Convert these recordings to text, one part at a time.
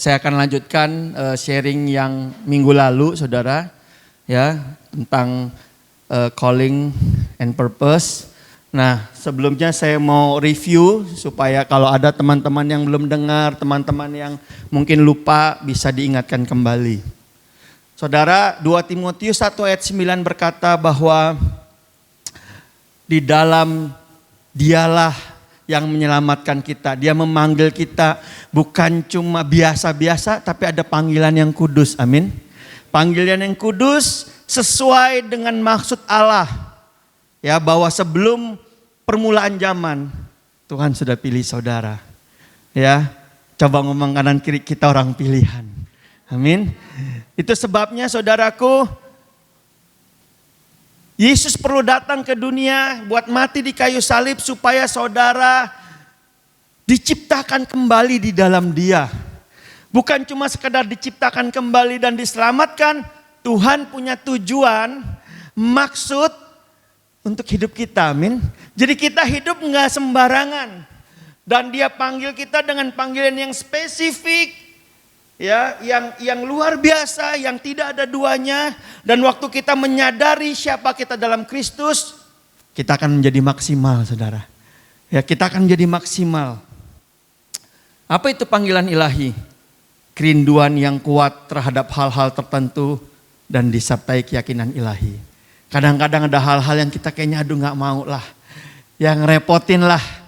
Saya akan lanjutkan sharing yang minggu lalu, saudara, ya, tentang calling and purpose. Nah, sebelumnya saya mau review supaya kalau ada teman-teman yang belum dengar, teman-teman yang mungkin lupa bisa diingatkan kembali. Saudara, 2 Timotius 1 ayat 9 berkata bahwa di dalam Dialah yang menyelamatkan kita. Dia memanggil kita bukan cuma biasa-biasa, tapi ada panggilan yang kudus. Amin. Panggilan yang kudus sesuai dengan maksud Allah. Ya, bahwa sebelum permulaan zaman, Tuhan sudah pilih saudara. Ya, coba ngomong kanan kiri, kita orang pilihan. Amin. Itu sebabnya saudaraku, Yesus perlu datang ke dunia buat mati di kayu salib supaya saudara diciptakan kembali di dalam Dia. Bukan cuma sekedar diciptakan kembali dan diselamatkan, Tuhan punya tujuan, maksud untuk hidup kita, amin. Jadi kita hidup nggak sembarangan. Dan Dia panggil kita dengan panggilan yang spesifik. Ya, yang luar biasa, yang tidak ada duanya. Dan waktu kita menyadari siapa kita dalam Kristus, kita akan menjadi maksimal, saudara. Ya, kita akan menjadi maksimal. Apa itu panggilan ilahi? Kerinduan yang kuat terhadap hal-hal tertentu dan disertai keyakinan ilahi. Kadang-kadang ada hal-hal yang kita kayaknya aduh gak mau lah, yang repotin lah.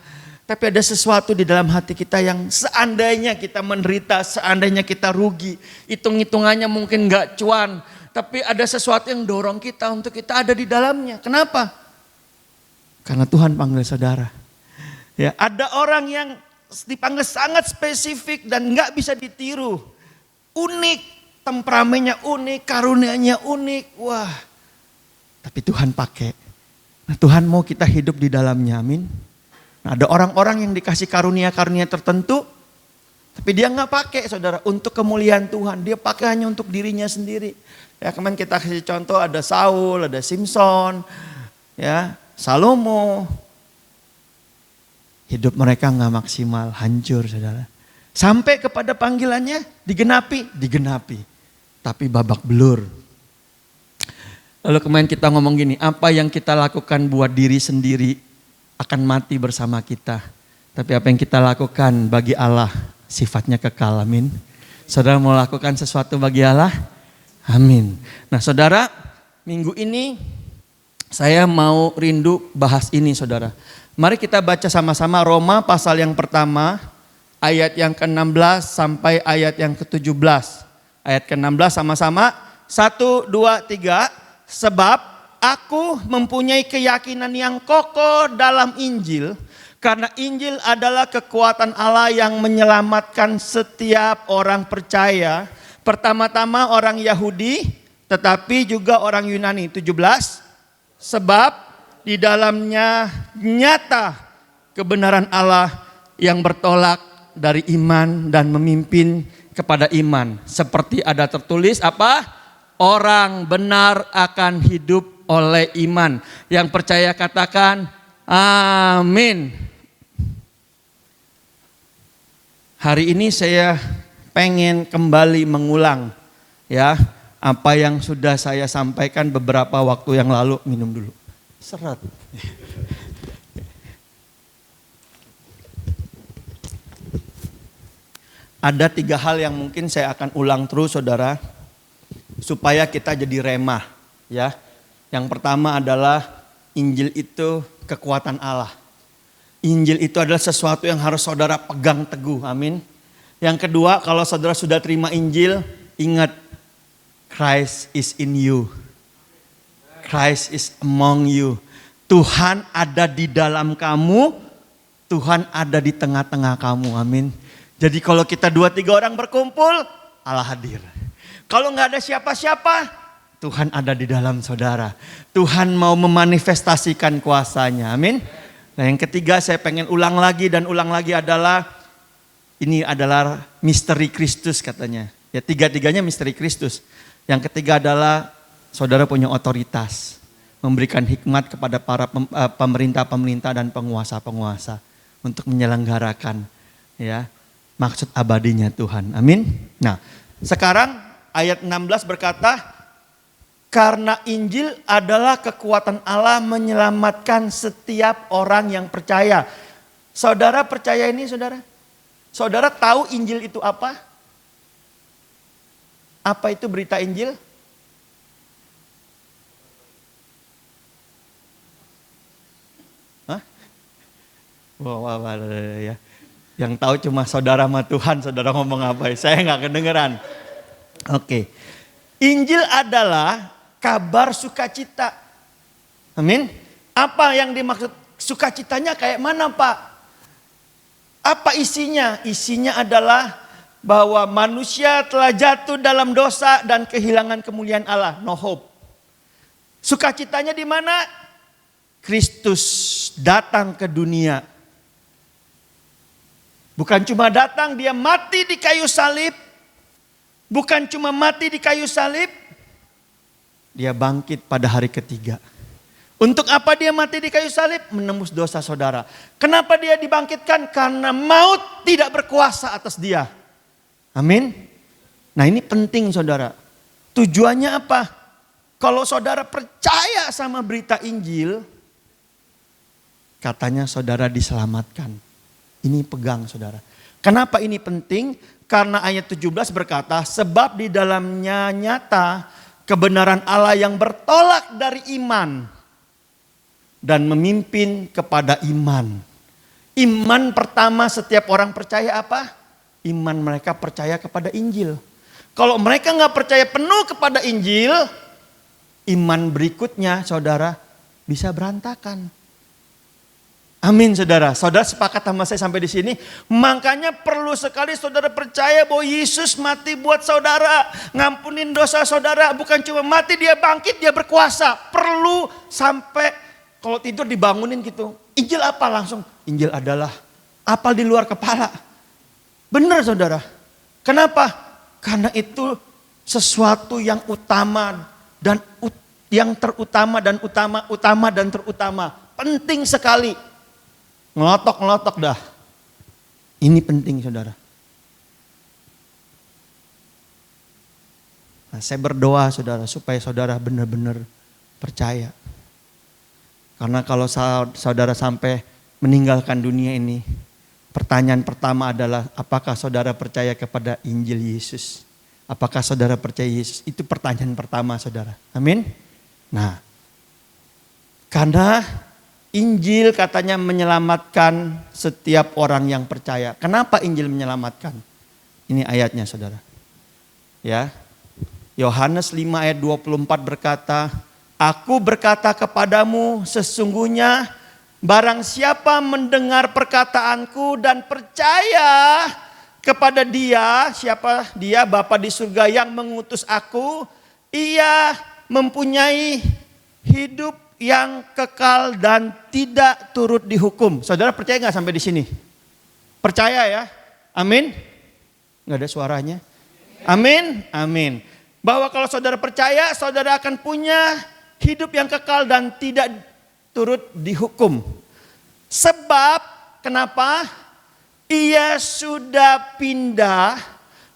Tapi ada sesuatu di dalam hati kita yang seandainya kita menderita, seandainya kita rugi, hitung-hitungannya mungkin gak cuan. Tapi ada sesuatu yang dorong kita untuk kita ada di dalamnya. Kenapa? Karena Tuhan panggil saudara. Ya, ada orang yang dipanggil sangat spesifik dan gak bisa ditiru. Unik, temperamennya unik, karunianya unik. Wah, tapi Tuhan pakai. Nah, Tuhan mau kita hidup di dalamnya, amin. Nah, ada orang-orang yang dikasih karunia-karunia tertentu, tapi dia nggak pakai, saudara, untuk kemuliaan Tuhan. Dia pakai hanya untuk dirinya sendiri. Ya, kemarin kita kasih contoh ada Saul, ada Simson, ya, Salomo. Hidup mereka nggak maksimal, hancur, saudara. Sampai kepada panggilannya digenapi, tapi babak belur. Lalu kemarin kita ngomong gini, apa yang kita lakukan buat diri sendiri akan mati bersama kita. Tapi apa yang kita lakukan bagi Allah sifatnya kekal, amin. Saudara mau lakukan sesuatu bagi Allah? Amin. Nah saudara, minggu ini saya mau rindu bahas ini, saudara. Mari kita baca sama-sama Roma pasal yang pertama, ayat yang ke-16 sampai ayat yang ke-17. Ayat ke-16 sama-sama, 1, 2, 3. Sebab aku mempunyai keyakinan yang kokoh dalam Injil, karena Injil adalah kekuatan Allah yang menyelamatkan setiap orang percaya. Pertama-tama orang Yahudi, tetapi juga orang Yunani. 17, sebab di dalamnya nyata kebenaran Allah yang bertolak dari iman dan memimpin kepada iman. Seperti ada tertulis apa? Orang benar akan hidup oleh iman. Yang percaya katakan amin. Hari ini saya pengen kembali mengulang ya apa yang sudah saya sampaikan beberapa waktu yang lalu. Minum dulu. Seret. Ada 3 hal yang mungkin saya akan ulang terus, saudara, supaya kita jadi remah ya. Yang pertama adalah Injil itu kekuatan Allah. Injil itu adalah sesuatu yang harus saudara pegang teguh, amin. Yang kedua, kalau saudara sudah terima Injil, ingat Christ is in you. Christ is among you. Tuhan ada di dalam kamu, Tuhan ada di tengah-tengah kamu, amin. Jadi kalau kita 2-3 orang berkumpul, Allah hadir. Kalau gak ada siapa-siapa, Tuhan ada di dalam saudara. Tuhan mau memanifestasikan kuasanya. Amin. Nah yang ketiga saya pengen ulang lagi adalah ini adalah misteri Kristus katanya. Ya 3-tiganya misteri Kristus. Yang ketiga adalah saudara punya otoritas. Memberikan hikmat kepada para pemerintah-pemerintah dan penguasa-penguasa. Untuk menyelenggarakan ya maksud abadinya Tuhan. Amin. Nah, sekarang ayat 16 berkata, karena Injil adalah kekuatan Allah menyelamatkan setiap orang yang percaya. Saudara percaya ini, saudara? Saudara tahu Injil itu apa? Apa itu berita Injil? Hah? Wah, ya. Yang tahu cuma saudara sama Tuhan, saudara ngomong apa? Saya nggak kedengeran. Oke. Injil adalah kabar sukacita. Amin. Apa yang dimaksud sukacitanya kayak mana, Pak? Apa isinya? Isinya adalah bahwa manusia telah jatuh dalam dosa dan kehilangan kemuliaan Allah. No hope. Sukacitanya di mana? Kristus datang ke dunia. Bukan cuma datang, dia mati di kayu salib. Bukan cuma mati di kayu salib, dia bangkit pada hari ketiga. Untuk apa dia mati di kayu salib? Menembus dosa saudara. Kenapa dia dibangkitkan? Karena maut tidak berkuasa atas dia. Amin. Nah ini penting saudara. Tujuannya apa? Kalau saudara percaya sama berita Injil, katanya saudara diselamatkan. Ini pegang saudara. Kenapa ini penting? Karena ayat 17 berkata, sebab di dalamnya nyata kebenaran Allah yang bertolak dari iman dan memimpin kepada iman. Iman pertama setiap orang percaya apa? Iman mereka percaya kepada Injil. Kalau mereka nggak percaya penuh kepada Injil, iman berikutnya saudara bisa berantakan. Amin saudara. Saudara sepakat sama saya sampai di sini? Makanya perlu sekali saudara percaya bahwa Yesus mati buat saudara. Ngampunin dosa saudara. Bukan cuma mati, dia bangkit, dia berkuasa. Perlu sampai kalau tidur dibangunin gitu. Injil apa langsung? Injil adalah apal di luar kepala. Benar saudara. Kenapa? Karena itu sesuatu yang utama dan yang terutama dan utama dan terutama. Penting sekali. Ngelotok dah. Ini penting saudara. Nah, saya berdoa saudara supaya saudara benar-benar percaya. Karena kalau saudara sampai meninggalkan dunia ini, pertanyaan pertama adalah apakah saudara percaya kepada Injil Yesus? Apakah saudara percaya Yesus? Itu pertanyaan pertama saudara. Amin. Nah, karena Injil katanya menyelamatkan setiap orang yang percaya. Kenapa Injil menyelamatkan? Ini ayatnya saudara. Ya. Yohanes 5 ayat 24 berkata, aku berkata kepadamu sesungguhnya barang siapa mendengar perkataanku dan percaya kepada dia, siapa dia? Bapa di surga yang mengutus aku, ia mempunyai hidup yang kekal dan tidak turut dihukum. Saudara percaya nggak sampai di sini? Percaya ya? Amin? Nggak ada suaranya? Amin? Amin. Bahwa kalau saudara percaya, saudara akan punya hidup yang kekal dan tidak turut dihukum. Sebab kenapa? Ia sudah pindah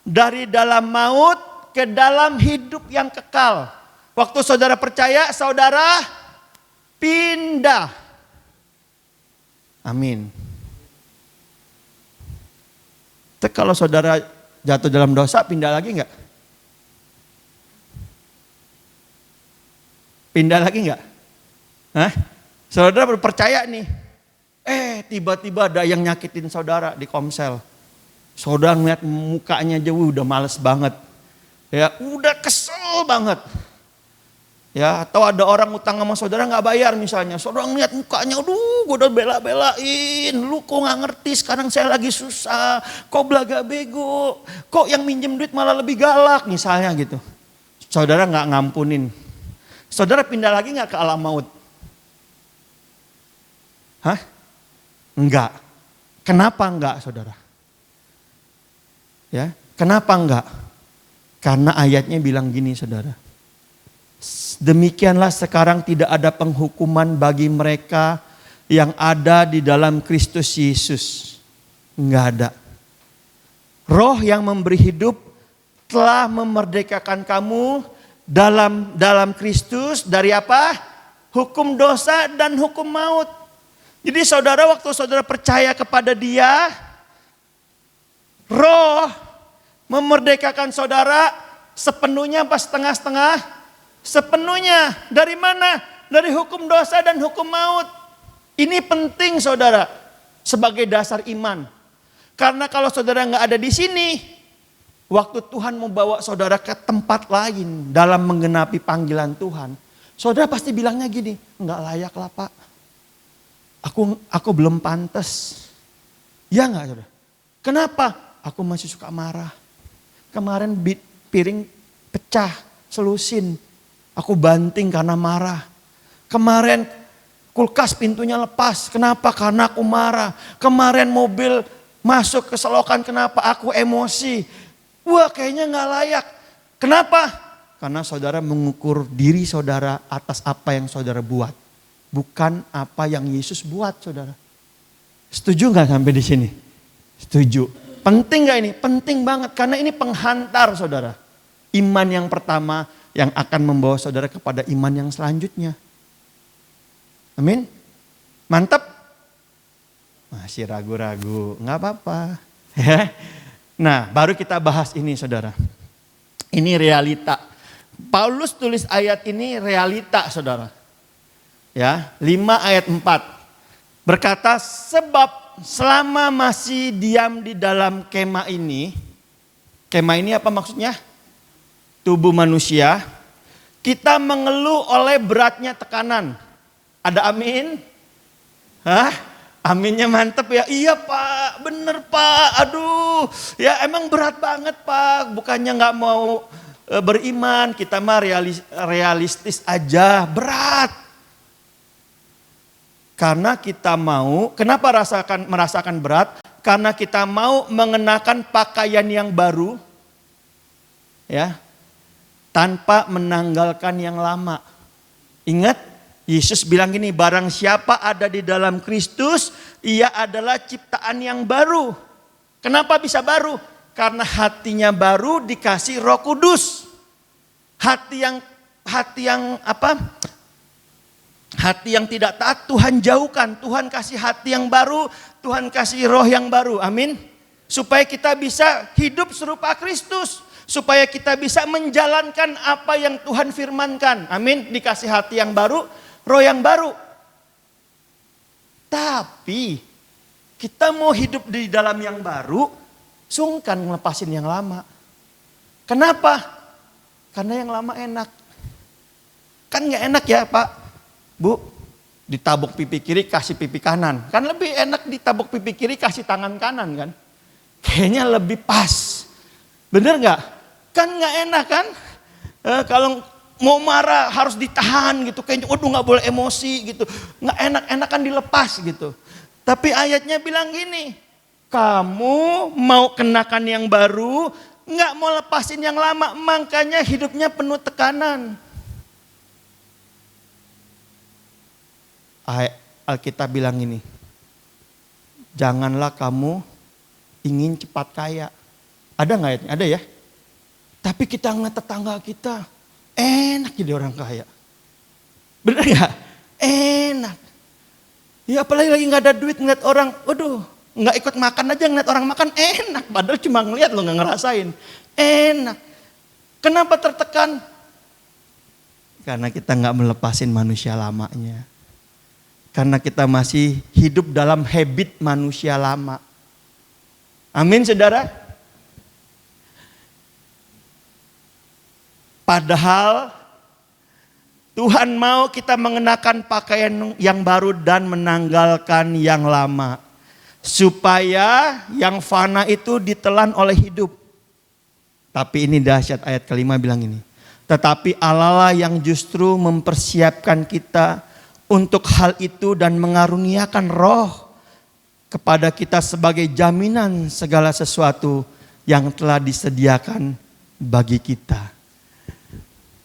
dari dalam maut ke dalam hidup yang kekal. Waktu saudara percaya, saudara pindah. Amin. Kalau saudara jatuh dalam dosa, pindah lagi enggak? Pindah lagi enggak? Hah? Saudara percaya nih. Tiba-tiba ada yang nyakitin saudara di komsel. Saudara ngeliat mukanya aja udah males banget. Ya, udah kesel banget. Ya, atau ada orang utang sama saudara nggak bayar misalnya. Saudara ngeliat mukanya, aduh gue udah bela-belain. Lu kok nggak ngerti sekarang saya lagi susah. Kok belaga bego. Kok yang minjem duit malah lebih galak misalnya gitu. Saudara nggak ngampunin. Saudara pindah lagi nggak ke alam maut? Hah? Enggak. Kenapa enggak saudara? Ya, kenapa enggak? Karena ayatnya bilang gini saudara. Demikianlah sekarang tidak ada penghukuman bagi mereka yang ada di dalam Kristus Yesus. Enggak ada. Roh yang memberi hidup telah memerdekakan kamu dalam Kristus dari apa? Hukum dosa dan hukum maut. Jadi saudara, waktu saudara percaya kepada Dia, Roh memerdekakan saudara sepenuhnya apa setengah-setengah? Sepenuhnya. Dari mana? Dari hukum dosa dan hukum maut. Ini penting saudara, sebagai dasar iman. Karena kalau saudara nggak ada di sini, waktu Tuhan membawa saudara ke tempat lain dalam menggenapi panggilan Tuhan, saudara pasti bilangnya gini, nggak layak lah Pak. Aku belum pantas. Ya nggak saudara? Kenapa? Aku masih suka marah. Kemarin piring pecah, selusin. Aku banting karena marah. Kemarin kulkas pintunya lepas. Kenapa? Karena aku marah. Kemarin mobil masuk ke selokan. Kenapa? Aku emosi. Wah, kayaknya nggak layak. Kenapa? Karena saudara mengukur diri saudara atas apa yang saudara buat. Bukan apa yang Yesus buat saudara. Setuju nggak sampai di sini? Setuju. Penting gak ini? Penting banget karena ini penghantar saudara. Iman yang pertama yang akan membawa saudara kepada iman yang selanjutnya. Amin. Mantap? Masih ragu-ragu, gak apa-apa. Nah, baru kita bahas ini saudara. Ini realita. Paulus tulis ayat ini realita saudara. Ya, 5 ayat 4. Berkata, sebab selama masih diam di dalam kemah ini apa maksudnya? Tubuh manusia, kita mengeluh oleh beratnya tekanan. Ada amin? Hah? Aminnya mantep ya. Iya Pak, bener Pak. Aduh, ya emang berat banget Pak. Bukannya gak mau beriman, kita mah realistis aja. Berat. Karena kita mau, kenapa merasakan berat? Karena kita mau mengenakan pakaian yang baru, ya, tanpa menanggalkan yang lama. Ingat, Yesus bilang gini, barang siapa ada di dalam Kristus, ia adalah ciptaan yang baru. Kenapa bisa baru? Karena hatinya baru dikasih Roh Kudus. Hati yang apa? Hati yang tidak taat Tuhan jauhkan. Tuhan kasih hati yang baru, Tuhan kasih roh yang baru. Amin. Supaya kita bisa hidup serupa Kristus. Supaya kita bisa menjalankan apa yang Tuhan firmankan. Amin. Dikasih hati yang baru, roh yang baru. Tapi kita mau hidup di dalam yang baru, sungkan ngelepasin yang lama. Kenapa? Karena yang lama enak. Kan gak enak ya Pak. Bu, ditabuk pipi kiri kasih pipi kanan. Kan lebih enak ditabuk pipi kiri kasih tangan kanan kan. Kayaknya lebih pas. Bener gak? Kan gak enak kan. Kalau mau marah harus ditahan gitu. Kayaknya waduh gak boleh emosi gitu. Gak enak-enakan dilepas gitu. Tapi ayatnya bilang gini. Kamu mau kenakan yang baru, gak mau lepasin yang lama. Makanya hidupnya penuh tekanan. Alkitab bilang ini, janganlah kamu ingin cepat kaya. Ada nggak ayatnya? Ada ya. Tapi kita ngeliat tetangga kita, enak jadi orang kaya. Bener nggak? Enak. Ya apalagi lagi nggak ada duit ngeliat orang, waduh, nggak ikut makan aja ngeliat orang makan enak. Padahal cuma ngeliat lo nggak ngerasain. Enak. Kenapa tertekan? Karena kita nggak melepasin manusia lamanya. Karena kita masih hidup dalam habit manusia lama. Amin saudara. Padahal Tuhan mau kita mengenakan pakaian yang baru dan menanggalkan yang lama. Supaya yang fana itu ditelan oleh hidup. Tapi ini dahsyat ayat kelima bilang ini. Tetapi Allah lah yang justru mempersiapkan kita untuk hal itu dan mengaruniakan roh kepada kita sebagai jaminan segala sesuatu yang telah disediakan bagi kita.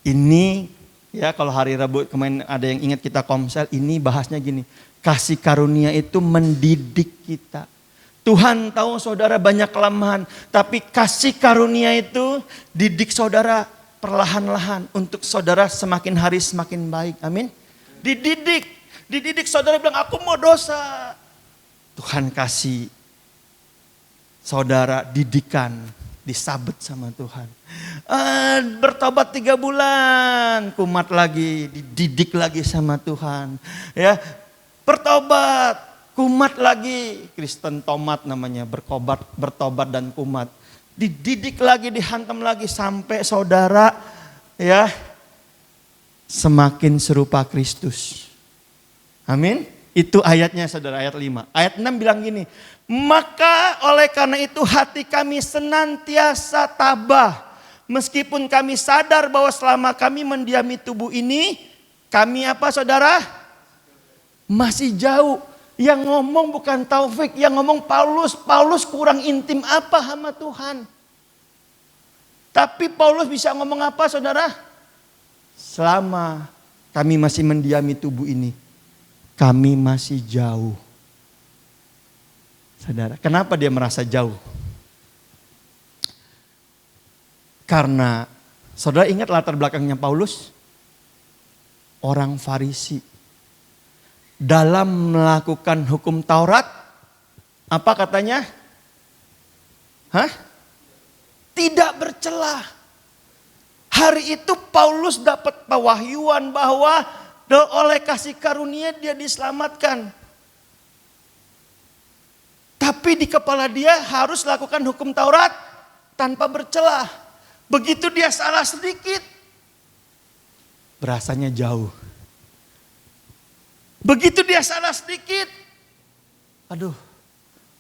Ini ya kalau hari Rabu kemarin ada yang ingat kita komsel, ini bahasnya gini. Kasih karunia itu mendidik kita. Tuhan tahu saudara banyak kelemahan, tapi kasih karunia itu didik saudara perlahan-lahan untuk saudara semakin hari semakin baik. Amin. Dididik saudara bilang aku mau dosa. Tuhan kasih saudara didikan, disabet sama Tuhan. Bertobat 3 bulan, kumat lagi, dididik lagi sama Tuhan. Ya, bertobat, kumat lagi, Kristen tomat namanya, bertobat dan kumat. Dididik lagi, dihantam lagi sampai saudara ya semakin serupa Kristus. Amin. Itu ayatnya saudara, ayat 5. Ayat 6 bilang gini, maka oleh karena itu hati kami senantiasa tabah. Meskipun kami sadar bahwa selama kami mendiami tubuh ini, kami apa saudara? Masih jauh. Yang ngomong bukan Taufik, yang ngomong Paulus. Paulus kurang intim apa sama Tuhan. Tapi Paulus bisa ngomong apa saudara? Selama kami masih mendiami tubuh ini, kami masih jauh. Saudara, kenapa dia merasa jauh? Karena, saudara ingat latar belakangnya Paulus? Orang Farisi. Dalam melakukan hukum Taurat, apa katanya? Tidak bercela. Hari itu Paulus dapat pewahyuan bahwa oleh kasih karunia dia diselamatkan. Tapi di kepala dia harus lakukan hukum Taurat tanpa bercela. Begitu dia salah sedikit, berasanya jauh. Begitu dia salah sedikit, aduh,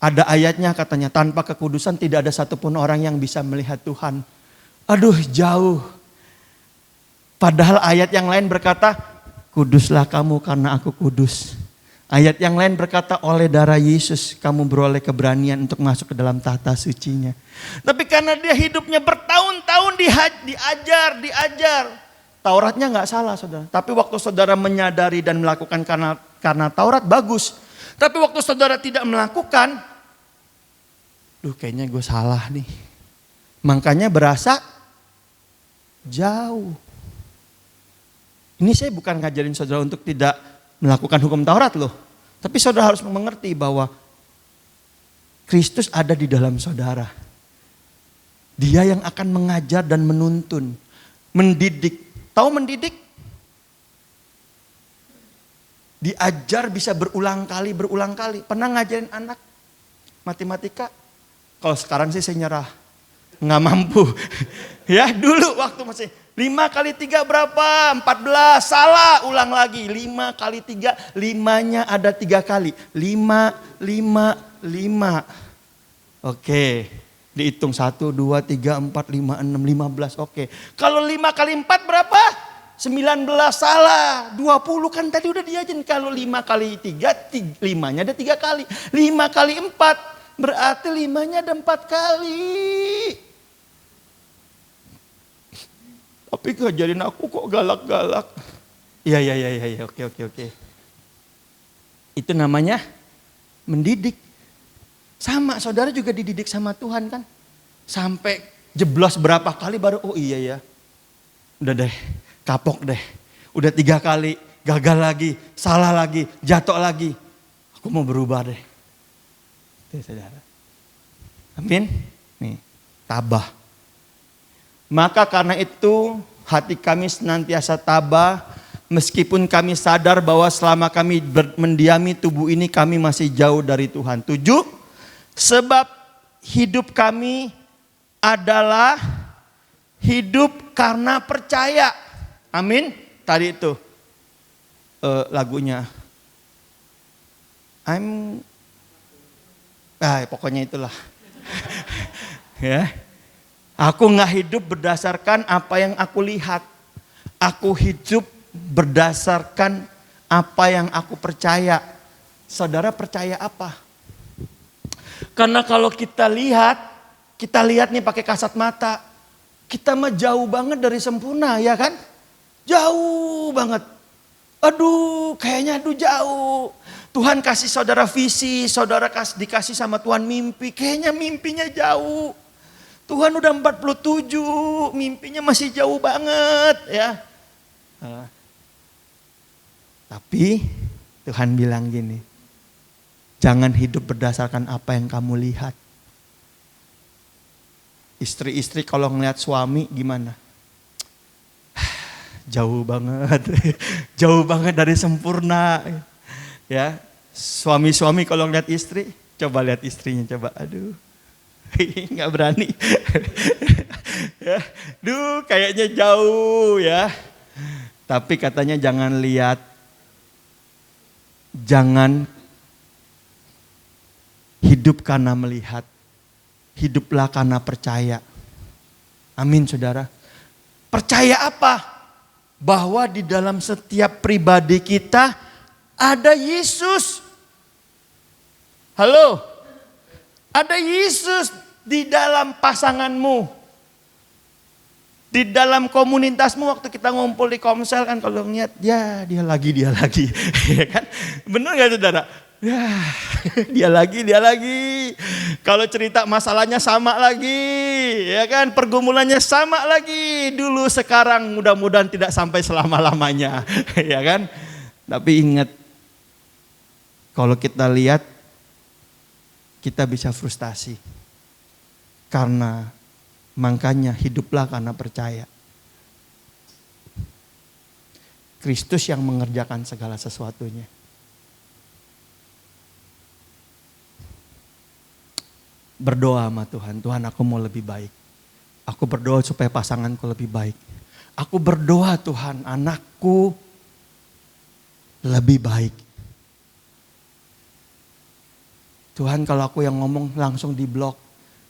ada ayatnya katanya tanpa kekudusan tidak ada satupun orang yang bisa melihat Tuhan. Aduh, jauh. Padahal ayat yang lain berkata, kuduslah kamu karena aku kudus. Ayat yang lain berkata, oleh darah Yesus kamu beroleh keberanian untuk masuk ke dalam tahta sucinya. Tapi karena dia hidupnya bertahun-tahun diajar. Tauratnya gak salah saudara. Tapi waktu saudara menyadari dan melakukan karena Taurat bagus. Tapi waktu saudara tidak melakukan, kayaknya gue salah nih. Makanya berasa jauh. Ini saya bukan ngajarin saudara untuk tidak melakukan hukum Taurat loh. Tapi saudara harus mengerti bahwa Kristus ada di dalam saudara. Dia yang akan mengajar dan menuntun. Mendidik. Tahu mendidik? Diajar bisa berulang kali. Pernah ngajarin anak matematika? Kalau sekarang sih saya nyerah. Nggak mampu. Ya dulu waktu masih 5 kali 3 berapa? 14. Salah, ulang lagi. 5 kali 3, 5-nya ada 3 kali. 5. Oke. Dihitung 1, 2, 3, 4, 5, 6, 15. Oke. Kalau 5 kali 4 berapa? 19, salah. 20 kan tadi udah diajarin. Kalau 5 kali 3, 5-nya ada 3 kali. 5 kali 4 berarti 5-nya ada 4 kali. Tapi ngajarin aku kok galak-galak. Iya. Oke. Itu namanya mendidik. Sama, saudara juga dididik sama Tuhan kan. Sampai jeblos berapa kali baru, oh iya ya. Udah deh, kapok deh. Udah 3 kali, gagal lagi, salah lagi, jatuh lagi. Aku mau berubah deh. Itu saudara. Amin. Nih, tabah. Maka karena itu hati kami senantiasa tabah. Meskipun kami sadar bahwa selama kami mendiami tubuh ini kami masih jauh dari Tuhan. 7. Sebab hidup kami adalah hidup karena percaya. Amin. Tadi itu lagunya. Pokoknya itulah. Ya. Aku gak hidup berdasarkan apa yang aku lihat. Aku hidup berdasarkan apa yang aku percaya. Saudara percaya apa? Karena kalau kita lihat nih pakai kasat mata. Kita mah jauh banget dari sempurna ya kan? Jauh banget. Kayaknya jauh. Tuhan kasih saudara visi, saudara dikasih sama Tuhan mimpi. Kayaknya mimpinya jauh. Tuhan udah 47, mimpinya masih jauh banget ya. Tapi Tuhan bilang gini, jangan hidup berdasarkan apa yang kamu lihat. Istri-istri kalau ngeliat suami gimana? Jauh banget, jauh banget dari sempurna. Ya, suami-suami kalau ngeliat istri, coba lihat istrinya, coba, aduh, nggak berani. Ya, duh, kayaknya jauh ya. Tapi katanya jangan lihat, jangan hidup karena melihat, hiduplah karena percaya. Amin, saudara. Percaya apa? Bahwa di dalam setiap pribadi kita ada Yesus. Halo? Ada Yesus di dalam pasanganmu. Di dalam komunitasmu waktu kita ngumpul di Komsel kan kalau ngeliat, ya dia lagi. Ya kan? Bener gak saudara? Ya dia lagi. Kalau cerita masalahnya sama lagi. Ya kan? Pergumulannya sama lagi. Dulu sekarang mudah-mudahan tidak sampai selama-lamanya. Ya kan? Tapi ingat, kalau kita lihat, kita bisa frustasi. Karena makanya hiduplah karena percaya. Kristus yang mengerjakan segala sesuatunya. Berdoa sama Tuhan, Tuhan aku mau lebih baik. Aku berdoa supaya pasanganku lebih baik. Aku berdoa Tuhan anakku lebih baik. Tuhan kalau aku yang ngomong langsung diblok.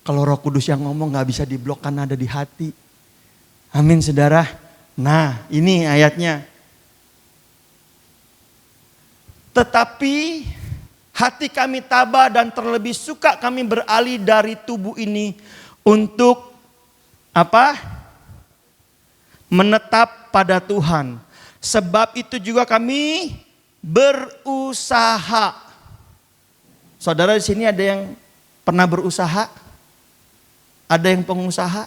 Kalau Roh Kudus yang ngomong gak bisa diblok karena ada di hati. Amin saudara. Nah ini ayatnya. Tetapi hati kami tabah dan terlebih suka kami beralih dari tubuh ini untuk apa? Menetap pada Tuhan. Sebab itu juga kami berusaha. Saudara di sini ada yang pernah berusaha? Ada yang pengusaha?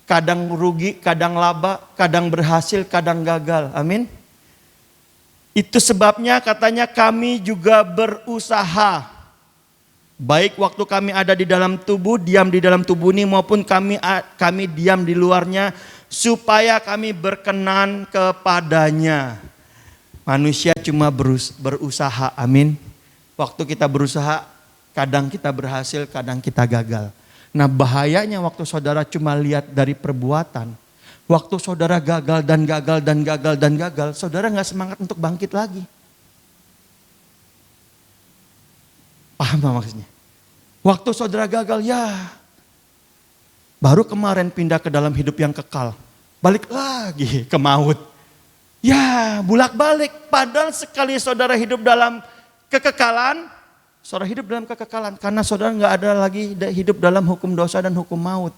Kadang rugi, kadang laba, kadang berhasil, kadang gagal. Amin. Itu sebabnya katanya kami juga berusaha. Baik waktu kami ada di dalam tubuh, diam di dalam tubuh ini maupun kami diam di luarnya supaya kami berkenan kepadanya. Manusia cuma berusaha, amin. Waktu kita berusaha, kadang kita berhasil, kadang kita gagal. Nah bahayanya waktu saudara cuma lihat dari perbuatan. Waktu saudara gagal, saudara gak semangat untuk bangkit lagi. Paham gak maksudnya? Waktu saudara gagal, ya baru kemarin pindah ke dalam hidup yang kekal. Balik lagi ke maut. Ya bolak-balik. Padahal sekali saudara hidup dalam kekekalan, saudara hidup dalam kekekalan. Karena saudara gak ada lagi hidup dalam hukum dosa dan hukum maut.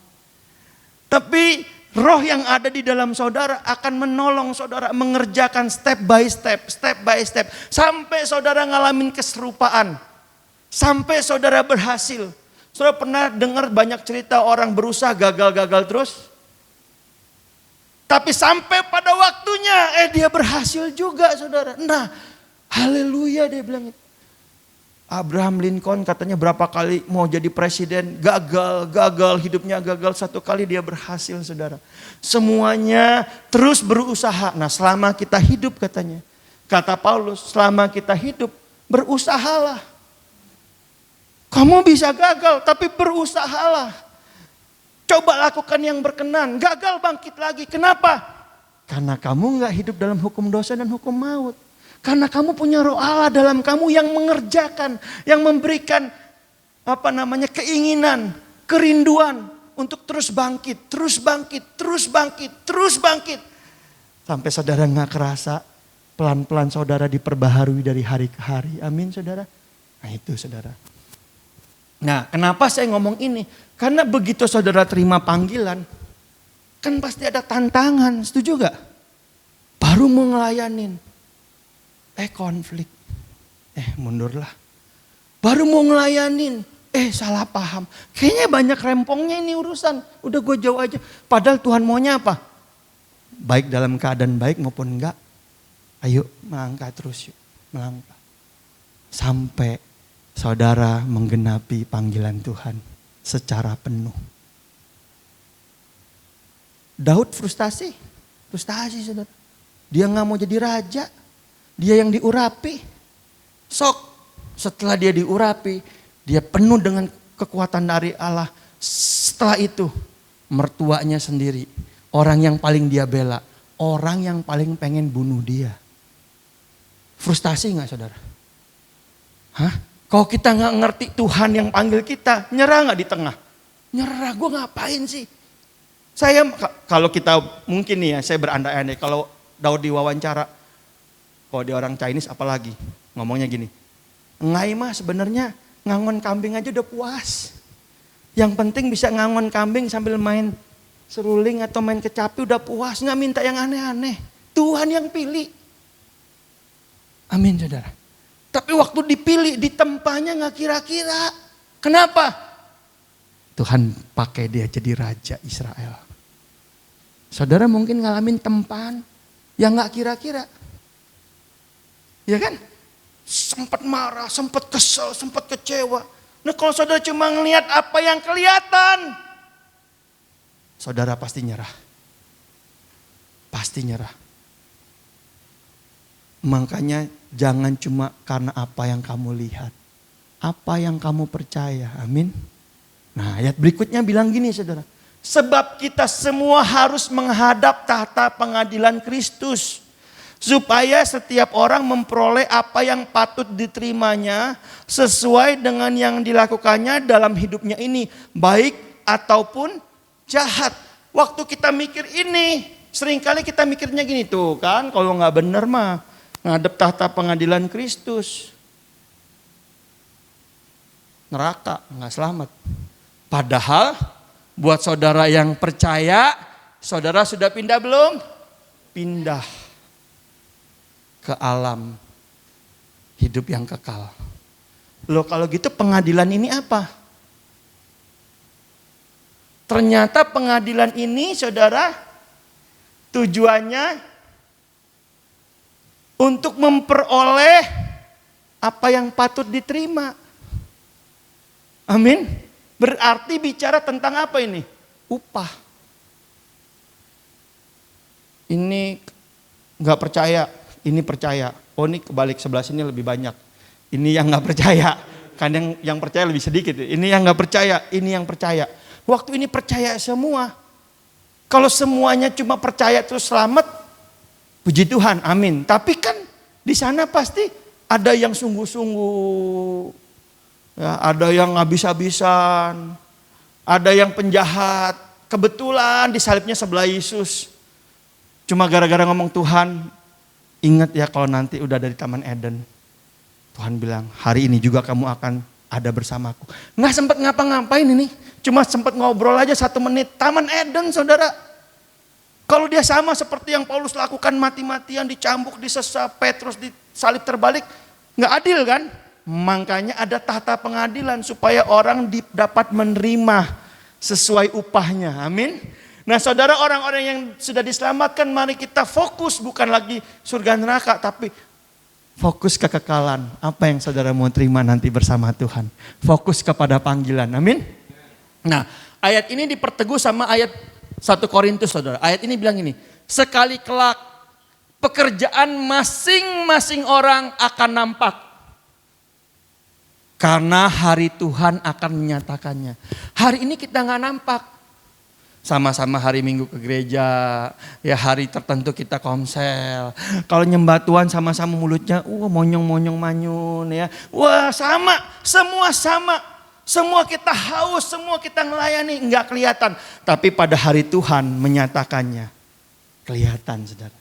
Tapi roh yang ada di dalam saudara akan menolong saudara mengerjakan step by step. Sampai saudara ngalamin keserupaan. Sampai saudara berhasil. Saudara pernah dengar banyak cerita orang berusaha gagal terus? Tapi sampai pada waktunya dia berhasil juga saudara. Nah haleluya dia bilang. Abraham Lincoln katanya berapa kali mau jadi presiden, gagal, hidupnya gagal, satu kali dia berhasil saudara. Semuanya terus berusaha. Nah selama kita hidup katanya, kata Paulus, selama kita hidup berusahalah. Kamu bisa gagal tapi berusahalah. Coba lakukan yang berkenan, gagal bangkit lagi. Kenapa? Karena kamu gak hidup dalam hukum dosa dan hukum maut. Karena kamu punya roh Allah dalam kamu yang mengerjakan, yang memberikan keinginan, kerinduan untuk terus bangkit. Sampai saudara gak kerasa, pelan-pelan saudara diperbaharui dari hari ke hari. Amin saudara. Nah itu saudara. Nah kenapa saya ngomong ini? Karena begitu saudara terima panggilan, kan pasti ada tantangan, setuju gak? Baru mau ngelayanin. Konflik. Mundurlah. Baru mau ngelayanin, salah paham. Kayaknya banyak rempongnya ini urusan. Udah gue jauh aja. Padahal Tuhan maunya apa? Baik dalam keadaan baik maupun enggak. Ayo melangkah terus yuk. Melangkah. Sampai saudara menggenapi panggilan Tuhan secara penuh. Daud frustasi saudara. Dia gak mau jadi raja. Dia yang diurapi. Setelah dia diurapi, dia penuh dengan kekuatan dari Allah. Setelah itu, mertuanya sendiri, orang yang paling dia bela, orang yang paling pengen bunuh dia. Frustasi gak saudara? Kalau kita gak ngerti Tuhan yang panggil kita, nyerah gak di tengah? Nyerah, gue ngapain sih? Saya, kalau kita mungkin nih ya, saya berandai-andai, kalau Daud diwawancara, kalau dia orang Chinese apalagi, ngomongnya gini, Ngai mah sebenarnya ngangon kambing aja udah puas. Yang penting bisa ngangon kambing sambil main seruling atau main kecapi udah puas, nggak minta yang aneh-aneh. Tuhan yang pilih. Amin saudara. Tapi waktu dipilih ditempanya nggak kira-kira. Kenapa? Tuhan pakai dia jadi raja Israel. Saudara mungkin ngalamin tempaan yang nggak kira-kira. Ya kan? Sempat marah, sempat kesel, sempat kecewa. Nah kalau saudara cuma ngelihat apa yang kelihatan, saudara pasti nyerah. Pasti nyerah. Makanya jangan cuma karena apa yang kamu lihat. Apa yang kamu percaya, amin. Nah ayat berikutnya bilang gini saudara. Sebab kita semua harus menghadap tahta pengadilan Kristus. Supaya setiap orang memperoleh apa yang patut diterimanya sesuai dengan yang dilakukannya dalam hidupnya ini. Baik ataupun jahat. Waktu kita mikir ini, seringkali kita mikirnya gini tuh kan. Kalau gak bener mah ngadep tahta pengadilan Kristus. Neraka, gak selamat. Padahal buat saudara yang percaya, saudara sudah pindah belum? Pindah ke alam hidup yang kekal. Loh kalau gitu pengadilan ini apa? Ternyata pengadilan ini saudara tujuannya untuk memperoleh apa yang patut diterima. Amin. Berarti bicara tentang apa ini? Upah. Ini gak percaya. Ini percaya, oh ini kebalik sebelah sini lebih banyak. Ini yang gak percaya, kan yang percaya lebih sedikit. Ini yang gak percaya, ini yang percaya. Waktu ini percaya semua. Kalau semuanya cuma percaya terus selamat, puji Tuhan, amin. Tapi kan di sana pasti ada yang sungguh-sungguh, ya, ada yang habis-habisan, ada yang penjahat. Kebetulan disalibnya sebelah Yesus. Cuma gara-gara ngomong Tuhan, ingat ya kalau nanti udah dari Taman Eden. Tuhan bilang hari ini juga kamu akan ada bersamaku. Nggak sempat ngapa-ngapain ini. Cuma sempat ngobrol aja 1 menit. Taman Eden saudara. Kalau dia sama seperti yang Paulus lakukan mati-matian, dicambuk, disesat, Petrus disalib terbalik. Nggak adil kan? Makanya ada tahta pengadilan supaya orang dapat menerima sesuai upahnya. Amin. Nah saudara orang-orang yang sudah diselamatkan mari kita fokus bukan lagi surga neraka tapi fokus kekekalan. Apa yang saudara mau terima nanti bersama Tuhan. Fokus kepada panggilan, amin. Nah ayat ini diperteguh sama ayat 1 Korintus saudara. Ayat ini bilang ini, sekali kelak pekerjaan masing-masing orang akan nampak. Karena hari Tuhan akan menyatakannya. Hari ini kita gak nampak. Sama-sama hari Minggu ke gereja, ya hari tertentu kita komsel. Kalau nyembah Tuhan sama-sama mulutnya, monyong-monyong manyun ya. Wah sama, semua sama. Semua kita haus, semua kita ngelayani, enggak kelihatan. Tapi pada hari Tuhan menyatakannya, kelihatan saudara.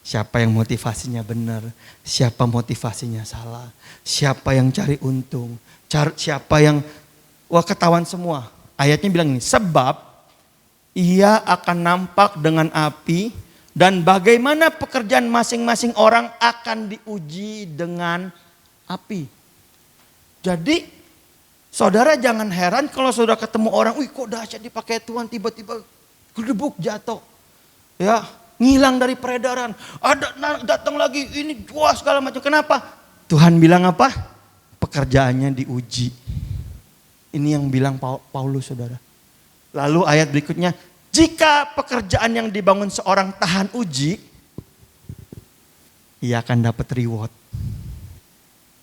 Siapa yang motivasinya benar, siapa motivasinya salah. Siapa yang cari untung, siapa yang, ketahuan semua. Ayatnya bilang ini, sebab ia akan nampak dengan api dan bagaimana pekerjaan masing-masing orang akan diuji dengan api. Jadi saudara jangan heran kalau saudara ketemu orang, wih kok dahsyat dipakai Tuhan, tiba-tiba gedebuk jatuh. Ya, ngilang dari peredaran. Ada datang lagi, ini wah segala macam. Kenapa? Tuhan bilang apa? Pekerjaannya diuji. Ini yang bilang Paulus, saudara. Lalu ayat berikutnya, jika pekerjaan yang dibangun seorang tahan uji, ia akan dapat reward.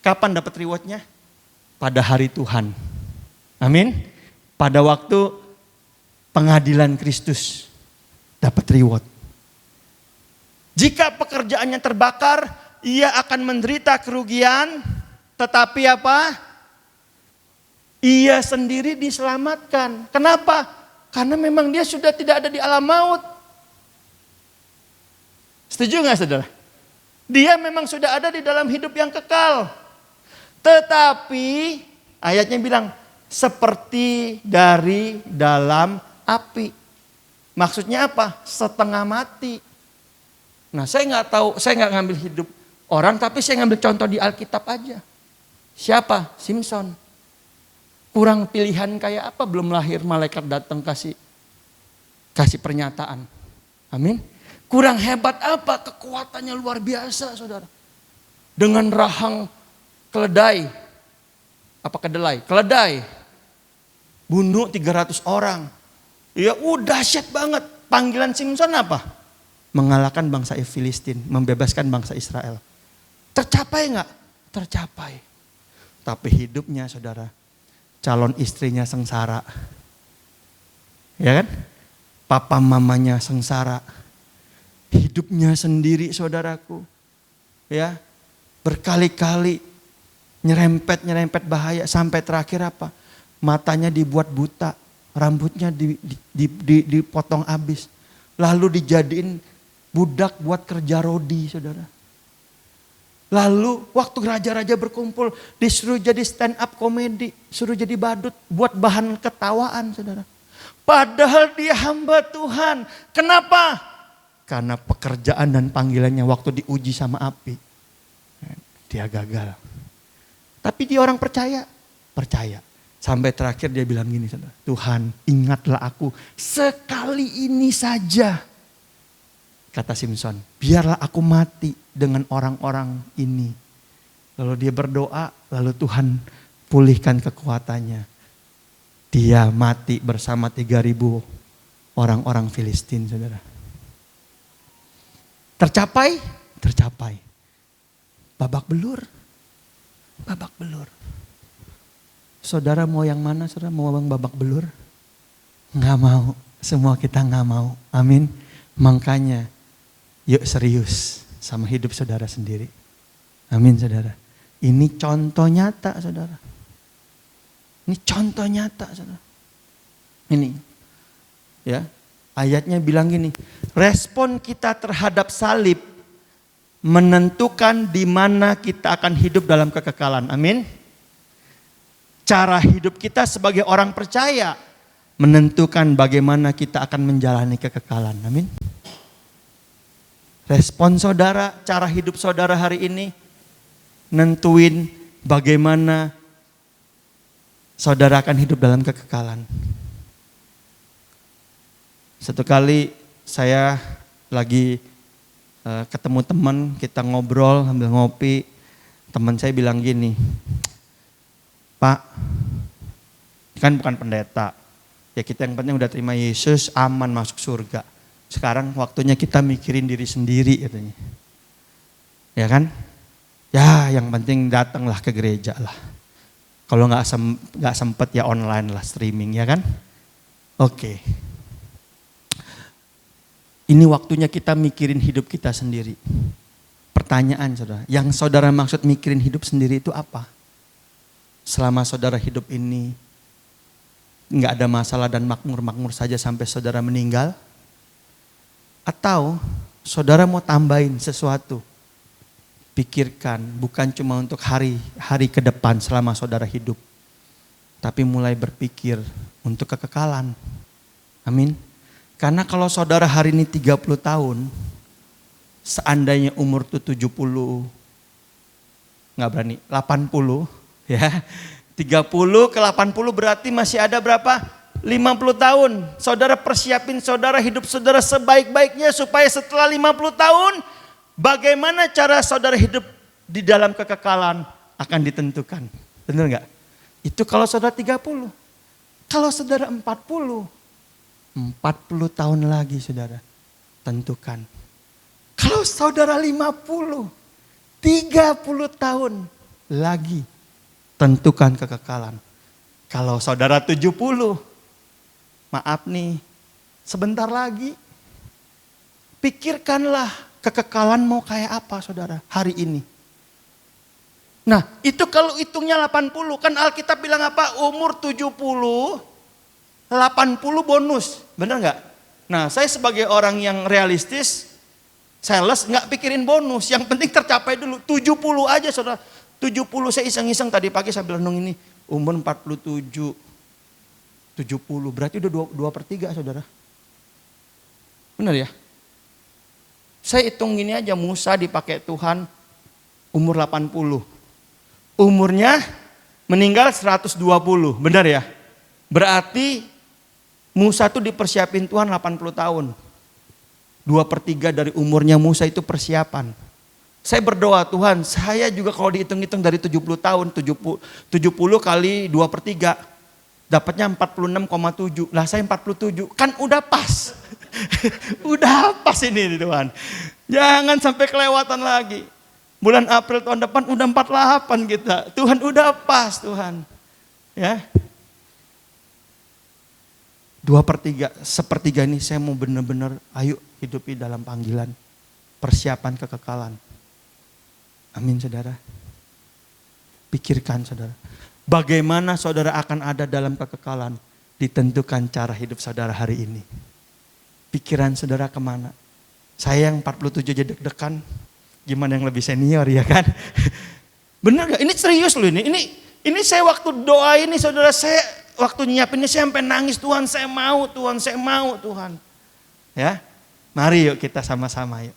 Kapan dapat rewardnya? Pada hari Tuhan. Amin. Pada waktu pengadilan Kristus dapat reward. Jika pekerjaannya terbakar, ia akan menderita kerugian, tetapi apa? Ia sendiri diselamatkan. Kenapa? Karena memang dia sudah tidak ada di alam maut. Setuju gak saudara? Dia memang sudah ada di dalam hidup yang kekal. Tetapi ayatnya bilang seperti dari dalam api. Maksudnya apa? Setengah mati. Nah, saya nggak tahu, saya nggak ngambil hidup orang, tapi saya ngambil contoh di Alkitab aja. Siapa? Simson. Kurang pilihan kayak apa? Belum lahir malaikat datang kasih pernyataan. Amin. Kurang hebat apa? Kekuatannya luar biasa, saudara. Dengan rahang keledai. Apa kedelai? Keledai. Bunuh 300 orang. Ya udah dahsyat banget. Panggilan Simson apa? Mengalahkan bangsa Filistin. Membebaskan bangsa Israel. Tercapai gak? Tercapai. Tapi hidupnya saudara. Calon istrinya sengsara. Ya kan? Papa mamanya sengsara. Hidupnya sendiri saudaraku. Ya. Berkali-kali nyerempet bahaya sampai terakhir apa? Matanya dibuat buta, rambutnya dipotong habis. Lalu dijadiin budak buat kerja rodi, saudara. Lalu waktu raja-raja berkumpul disuruh jadi stand up komedi, suruh jadi badut buat bahan ketawaan, saudara. Padahal dia hamba Tuhan. Kenapa? Karena pekerjaan dan panggilannya waktu diuji sama api, dia gagal. Tapi dia orang percaya. Sampai terakhir dia bilang gini, saudara. Tuhan, ingatlah aku sekali ini saja. Kata Simson, biarlah aku mati dengan orang-orang ini. Lalu dia berdoa, lalu Tuhan pulihkan kekuatannya. Dia mati bersama 3.000 orang-orang Filistin, saudara. Tercapai? Tercapai. Babak belur. Saudara mau yang mana? Saudara mau babak belur? Nggak mau. Semua kita nggak mau. Amin. Makanya yuk serius sama hidup saudara sendiri. Amin saudara. Ini contoh nyata saudara. Ini contoh nyata saudara. Ini ya ayatnya bilang gini. Respon kita terhadap salib menentukan di mana kita akan hidup dalam kekekalan. Amin. Cara hidup kita sebagai orang percaya menentukan bagaimana kita akan menjalani kekekalan. Amin. Respon saudara, cara hidup saudara hari ini nentuin bagaimana saudara akan hidup dalam kekekalan. Satu kali saya lagi ketemu teman, kita ngobrol sambil ngopi. Teman saya bilang gini, Pak, kan bukan pendeta. Ya kita yang penting udah terima Yesus, aman masuk surga. Sekarang waktunya kita mikirin diri sendiri katanya. Ya kan? Ya yang penting datanglah ke gereja lah. Kalau nggak sempet ya online lah, streaming ya kan? Oke. Ini waktunya kita mikirin hidup kita sendiri. Pertanyaan saudara, yang saudara maksud mikirin hidup sendiri itu apa? Selama saudara hidup ini nggak ada masalah dan makmur-makmur saja sampai saudara meninggal? Atau saudara mau tambahin sesuatu? Pikirkan bukan cuma untuk hari ke depan selama saudara hidup. Tapi mulai berpikir untuk kekekalan. Amin. Karena kalau saudara hari ini 30 tahun, seandainya umur itu 70, Nggak berani, 80 ya. 30 ke 80 berarti masih ada berapa? 50 tahun. Saudara persiapin saudara hidup saudara sebaik-baiknya supaya setelah 50 tahun bagaimana cara saudara hidup di dalam kekekalan akan ditentukan. Benar nggak? Itu kalau saudara 30. Kalau saudara 40 tahun lagi saudara tentukan. Kalau saudara 50, 30 tahun lagi tentukan kekekalan. Kalau saudara 70, maaf nih, sebentar lagi. Pikirkanlah kekekalan mau kayak apa saudara hari ini. Nah itu kalau hitungnya 80, kan Alkitab bilang apa? Umur 70, 80 bonus. Benar nggak? Nah saya sebagai orang yang realistis, sales nggak pikirin bonus. Yang penting tercapai dulu. 70 aja saudara. 70 saya iseng-iseng tadi pagi sambil renung ini. Umur 47, 70 berarti udah 2/3 saudara. Benar ya? Saya hitung gini aja, Musa dipakai Tuhan umur 80. Umurnya meninggal 120, benar ya? Berarti Musa tuh dipersiapin Tuhan 80 tahun. 2/3 dari umurnya Musa itu persiapan. Saya berdoa, Tuhan saya juga kalau dihitung-hitung dari 70 tahun, 70 kali 2/3 dapatnya 46,7. Lah saya 47, kan udah pas. Udah pas ini Tuhan. Jangan sampai kelewatan lagi. Bulan April tahun depan udah 48 kita. Tuhan udah pas Tuhan. Ya. 2/3, 1/3 ini saya mau benar-benar ayo hidupi dalam panggilan. Persiapan kekekalan. Amin saudara. Pikirkan saudara. Bagaimana saudara akan ada dalam kekekalan. Ditentukan cara hidup saudara hari ini. Pikiran saudara kemana? Saya yang 47 aja deg-degan. Gimana yang lebih senior ya kan? Bener gak? Ini serius loh ini. Ini saya waktu doa ini saudara, saya waktu nyiapin ini saya sampai nangis. Tuhan saya mau Tuhan, saya mau Tuhan. Ya, mari yuk kita sama-sama yuk.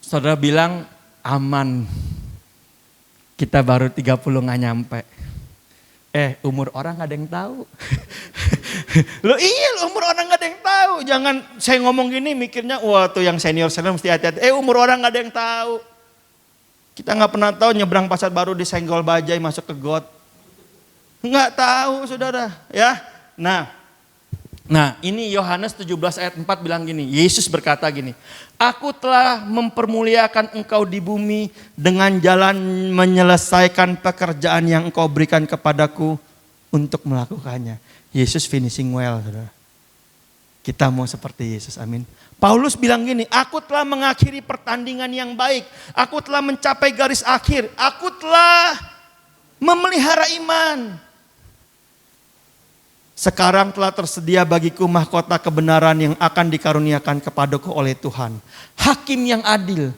Saudara bilang aman. Kita baru 30 gak nyampe. Umur orang gak ada yang tahu. Loh iya umur orang gak ada yang tahu. Jangan saya ngomong gini mikirnya wah tuh yang senior mesti hati-hati. Umur orang gak ada yang tahu. Kita gak pernah tahu nyebrang pasar baru disenggol bajai masuk ke got. Gak tahu saudara ya. Nah ini Yohanes 17 ayat 4 bilang gini. Yesus berkata gini. Aku telah mempermuliakan engkau di bumi dengan jalan menyelesaikan pekerjaan yang engkau berikan kepadaku untuk melakukannya. Yesus finishing well saudara. Kita mau seperti Yesus, amin. Paulus bilang gini, aku telah mengakhiri pertandingan yang baik. Aku telah mencapai garis akhir. Aku telah memelihara iman. Sekarang telah tersedia bagiku mahkota kebenaran yang akan dikaruniakan kepadaku oleh Tuhan. Hakim yang adil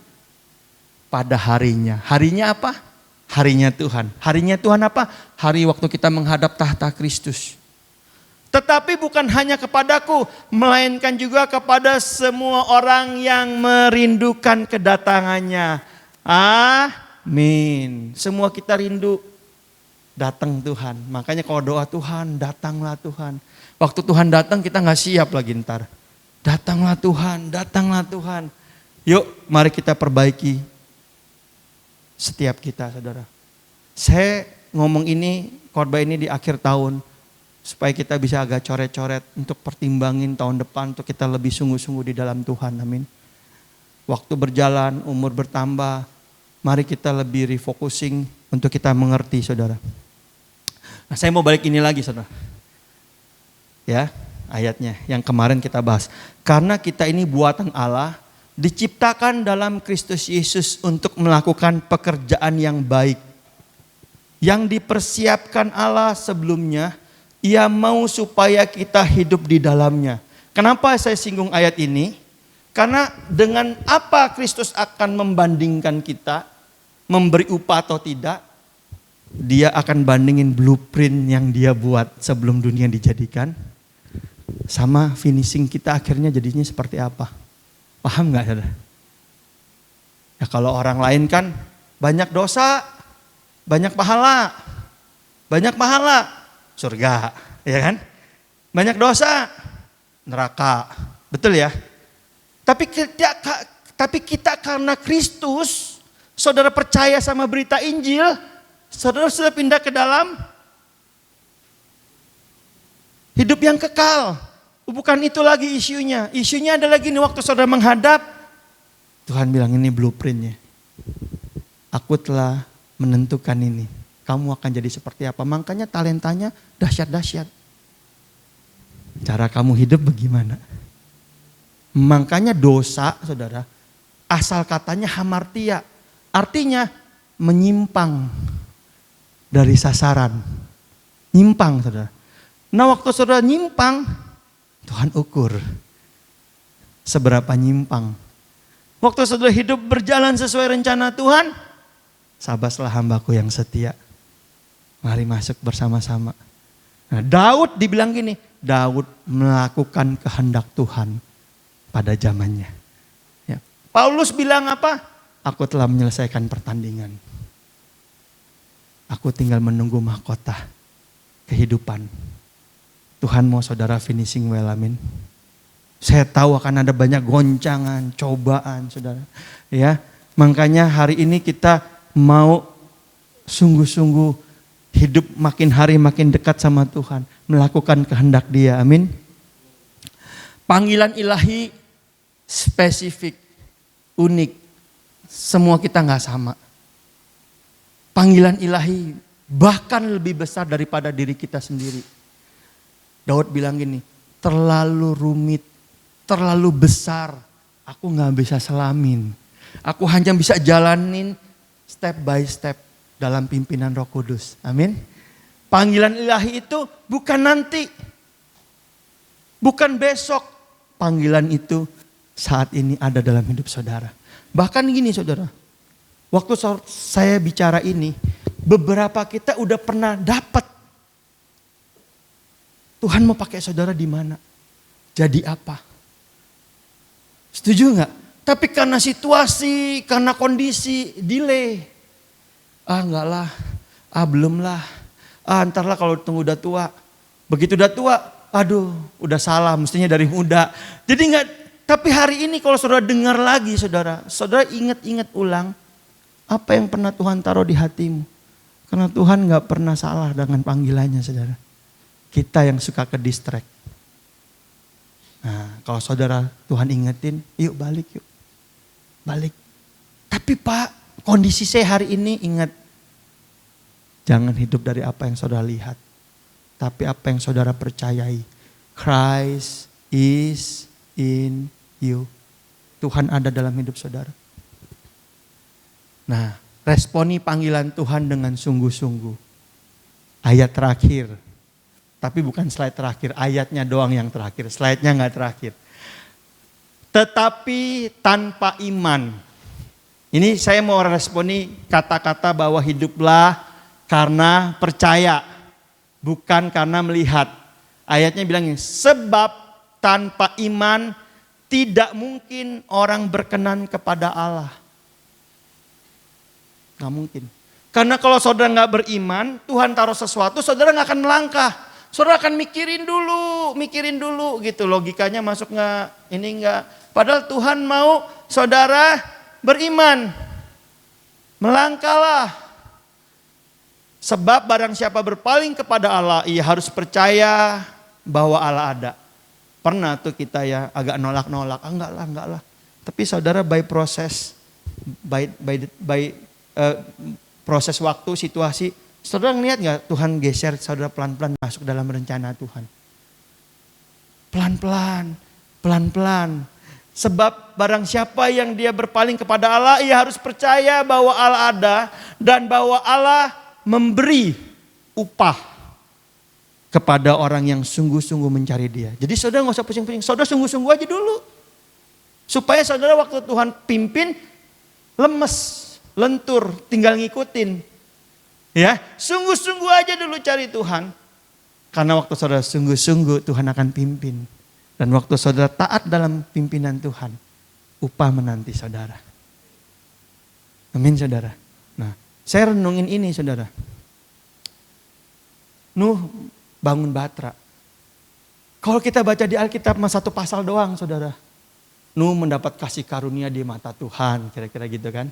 pada harinya. Harinya apa? Harinya Tuhan. Harinya Tuhan apa? Hari waktu kita menghadap tahta Kristus. Tetapi bukan hanya kepadaku, melainkan juga kepada semua orang yang merindukan kedatangannya. Amin. Semua kita rindu datang Tuhan. Makanya kalau doa Tuhan, datanglah Tuhan. Waktu Tuhan datang kita gak siap lagi ntar. Datanglah Tuhan, datanglah Tuhan. Yuk mari kita perbaiki setiap kita saudara. Saya ngomong ini, khotbah ini di akhir tahun. Supaya kita bisa agak coret-coret untuk pertimbangin tahun depan. Untuk kita lebih sungguh-sungguh di dalam Tuhan, amin. Waktu berjalan, umur bertambah. Mari kita lebih refocusing untuk kita mengerti saudara. Nah saya mau balik ini lagi saudara. Ya ayatnya yang kemarin kita bahas. Karena kita ini buatan Allah. Diciptakan dalam Kristus Yesus untuk melakukan pekerjaan yang baik. Yang dipersiapkan Allah sebelumnya. Ia mau supaya kita hidup di dalamnya. Kenapa saya singgung ayat ini? Karena dengan apa Kristus akan membandingkan kita, memberi upah atau tidak, dia akan bandingin blueprint yang dia buat sebelum dunia dijadikan, sama finishing kita akhirnya jadinya seperti apa. Paham gak saudara? Ya kalau orang lain kan Banyak dosa, banyak pahala. Banyak pahala, surga, ya kan? Banyak dosa, neraka. Betul ya? Tapi kita karena Kristus, saudara percaya sama berita Injil, saudara sudah pindah ke dalam hidup yang kekal. Bukan itu lagi isunya. Isunya adalah gini, waktu saudara menghadap, Tuhan bilang ini blueprintnya. Aku telah menentukan ini. Kamu akan jadi seperti apa. Makanya talentanya dahsyat-dahsyat. Cara kamu hidup bagaimana? Makanya dosa, saudara, asal katanya hamartia. Artinya menyimpang dari sasaran. Nyimpang, saudara. Nah, waktu saudara nyimpang, Tuhan ukur seberapa nyimpang. Waktu saudara hidup berjalan sesuai rencana Tuhan, sabarlah hambaku yang setia. Mari masuk bersama-sama. Nah, Daud dibilang gini, Daud melakukan kehendak Tuhan pada zamannya. Ya. Paulus bilang apa? Aku telah menyelesaikan pertandingan. Aku tinggal menunggu mahkota kehidupan. Tuhan mau saudara finishing well, amin. Saya tahu akan ada banyak goncangan, cobaan, saudara. Ya, makanya hari ini kita mau sungguh-sungguh hidup makin hari makin dekat sama Tuhan. Melakukan kehendak Dia, amin. Panggilan ilahi spesifik, unik. Semua kita gak sama. Panggilan ilahi bahkan lebih besar daripada diri kita sendiri. Daud bilang gini, terlalu rumit, terlalu besar. Aku gak bisa selamin. Aku hanya bisa jalanin step by step dalam pimpinan Roh Kudus. Amin. Panggilan ilahi itu bukan nanti. Bukan besok. Panggilan itu saat ini ada dalam hidup saudara. Bahkan gini saudara. Waktu saya bicara ini, beberapa kita udah pernah dapat. Tuhan mau pakai saudara di mana? Jadi apa? Setuju gak? Tapi karena situasi, karena kondisi, delay. Enggak lah, belum lah. Ntarlah kalau tunggu udah tua. Begitu udah tua, aduh udah salah mestinya dari muda. Jadi enggak, tapi hari ini kalau saudara dengar lagi saudara ingat-ingat ulang apa yang pernah Tuhan taruh di hatimu. Karena Tuhan enggak pernah salah dengan panggilannya saudara. Kita yang suka ke distract. Nah kalau saudara Tuhan ingetin, yuk balik yuk. Balik. Tapi Pak, kondisi saya hari ini ingat, jangan hidup dari apa yang saudara lihat, tapi apa yang saudara percayai. Christ is in you. Tuhan ada dalam hidup saudara. Nah, responi panggilan Tuhan dengan sungguh-sungguh. Ayat terakhir, tapi bukan slide terakhir, ayatnya doang yang terakhir, slide-nya gak terakhir. Tetapi tanpa iman. Ini saya mau responi kata-kata bahwa hiduplah karena percaya, bukan karena melihat. Ayatnya bilang ini, sebab tanpa iman tidak mungkin orang berkenan kepada Allah. Gak mungkin. Karena kalau saudara gak beriman, Tuhan taruh sesuatu, saudara gak akan melangkah. Saudara akan mikirin dulu gitu. Logikanya masuk gak, ini gak. Padahal Tuhan mau saudara beriman, melangkahlah. Sebab barang siapa berpaling kepada Allah, ia harus percaya bahwa Allah ada. Pernah tuh kita ya agak nolak-nolak, enggak lah. Tapi saudara by proses, proses waktu, situasi, saudara ngeliat gak Tuhan geser saudara pelan-pelan masuk dalam rencana Tuhan. Pelan-pelan. Sebab barang siapa yang dia berpaling kepada Allah, ia harus percaya bahwa Allah ada dan bahwa Allah memberi upah kepada orang yang sungguh-sungguh mencari Dia. Jadi saudara gak usah pusing-pusing, saudara sungguh-sungguh aja dulu. Supaya saudara waktu Tuhan pimpin, lemes, lentur, tinggal ngikutin. Ya, sungguh-sungguh aja dulu cari Tuhan. Karena waktu saudara sungguh-sungguh Tuhan akan pimpin. Dan waktu saudara taat dalam pimpinan Tuhan, upah menanti saudara. Amin saudara. Nah, saya renungin ini saudara. Nuh bangun batra. Kalau kita baca di Alkitab cuma satu pasal doang saudara. Nuh mendapat kasih karunia di mata Tuhan, kira-kira gitu kan.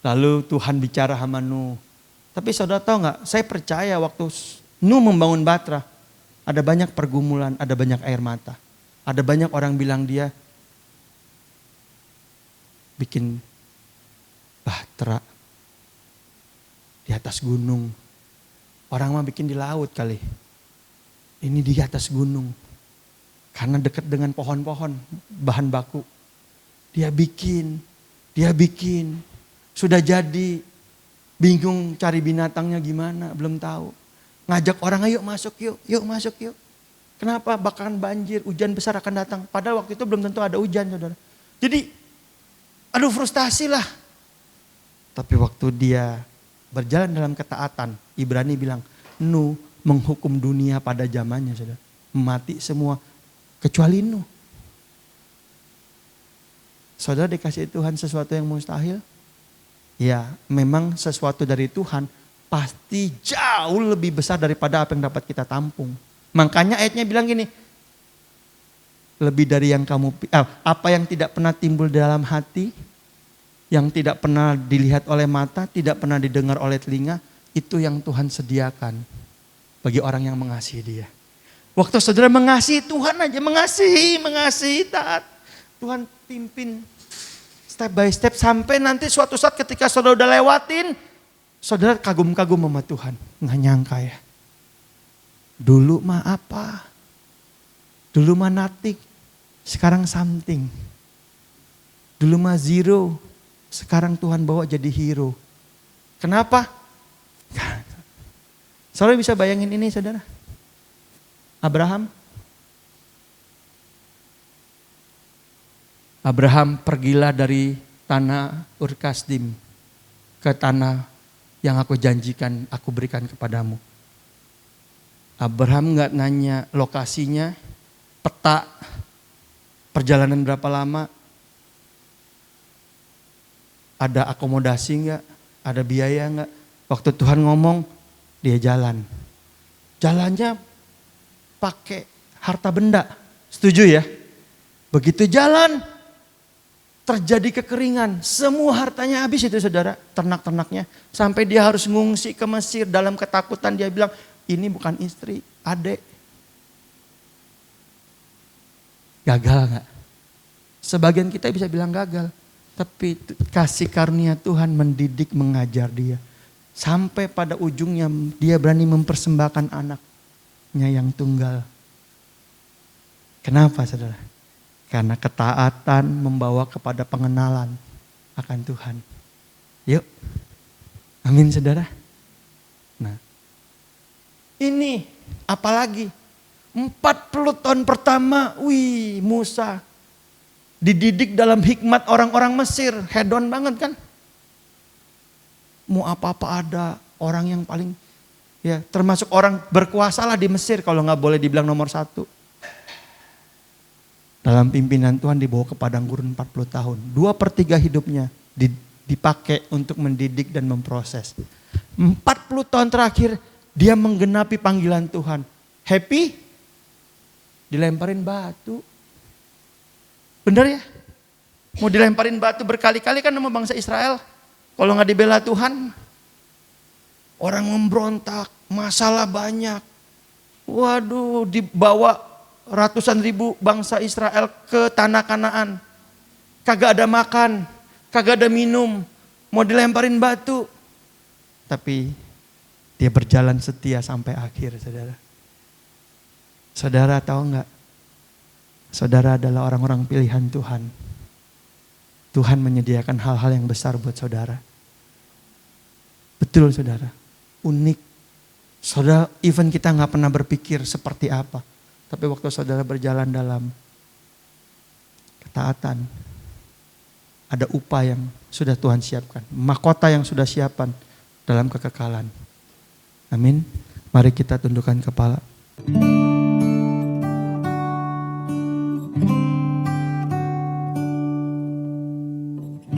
Lalu Tuhan bicara sama Nuh. Tapi saudara tahu gak, saya percaya waktu Nuh membangun batra, ada banyak pergumulan, ada banyak air mata. Ada banyak orang bilang dia bikin bahtera di atas gunung. Orang mah bikin di laut kali. Ini di atas gunung. Karena dekat dengan pohon-pohon, bahan baku. Dia bikin. Sudah jadi. Bingung cari binatangnya gimana, belum tahu. Ngajak orang, ayo masuk yuk. Kenapa? Bakalan banjir, hujan besar akan datang. Padahal waktu itu belum tentu ada hujan saudara. Jadi, aduh frustasi lah. Tapi waktu dia berjalan dalam ketaatan, Ibrani bilang, Nuh menghukum dunia pada zamannya saudara. Mati semua, kecuali Nuh. Saudara dikasih Tuhan sesuatu yang mustahil? Ya memang sesuatu dari Tuhan pasti jauh lebih besar daripada apa yang dapat kita tampung. Makanya ayatnya bilang gini, lebih dari yang apa yang tidak pernah timbul dalam hati, yang tidak pernah dilihat oleh mata, tidak pernah didengar oleh telinga, itu yang Tuhan sediakan bagi orang yang mengasihi Dia. Waktu saudara mengasihi Tuhan aja, mengasihi taat, Tuhan pimpin step by step sampai nanti suatu saat ketika saudara udah lewatin, saudara kagum-kagum sama Tuhan. Nggak nyangka ya. Dulu mah apa? Dulu mah nothing, sekarang something. Dulu mah zero, sekarang Tuhan bawa jadi hero. Kenapa? Saudara bisa bayangin ini saudara. Abraham pergilah dari tanah Ur Kasdim ke tanah yang aku janjikan, aku berikan kepadamu. Abraham gak nanya lokasinya, peta, perjalanan berapa lama, ada akomodasi gak, ada biaya gak. Waktu Tuhan ngomong, dia jalan. Jalannya pakai harta benda, setuju ya? Begitu jalan, terjadi kekeringan, semua hartanya habis itu saudara, ternak-ternaknya. Sampai dia harus ngungsi ke Mesir dalam ketakutan, dia bilang, ini bukan istri, adik. Gagal gak? Sebagian kita bisa bilang gagal. Tapi kasih karunia Tuhan mendidik, mengajar dia. Sampai pada ujungnya dia berani mempersembahkan anaknya yang tunggal. Kenapa saudara? Karena ketaatan membawa kepada pengenalan akan Tuhan. Yuk, amin saudara. Nah, ini apalagi 40 tahun pertama, Musa dididik dalam hikmat orang-orang Mesir, hedon banget kan. Mau apa-apa ada, orang yang paling, ya termasuk orang berkuasa lah di Mesir kalau gak boleh dibilang nomor 1. Dalam pimpinan Tuhan dibawa ke padang gurun 40 tahun. 2/3 hidupnya dipakai untuk mendidik dan memproses. 40 tahun terakhir dia menggenapi panggilan Tuhan. Happy? Dilemparin batu. Benar ya? Mau dilemparin batu berkali-kali kan sama bangsa Israel. Kalau gak dibela Tuhan. Orang memberontak, masalah banyak. Waduh, dibawa ratusan ribu bangsa Israel ke tanah Kanaan. Kagak ada makan, kagak ada minum, mau dilemparin batu. Tapi dia berjalan setia sampai akhir saudara. Saudara tahu enggak? Saudara adalah orang-orang pilihan Tuhan. Tuhan menyediakan hal-hal yang besar buat saudara. Betul saudara, unik. Saudara, even kita gak pernah berpikir seperti apa. Tapi waktu saudara berjalan dalam ketaatan, ada upah yang sudah Tuhan siapkan. Mahkota yang sudah siapkan dalam kekekalan. Amin. Mari kita tundukkan kepala.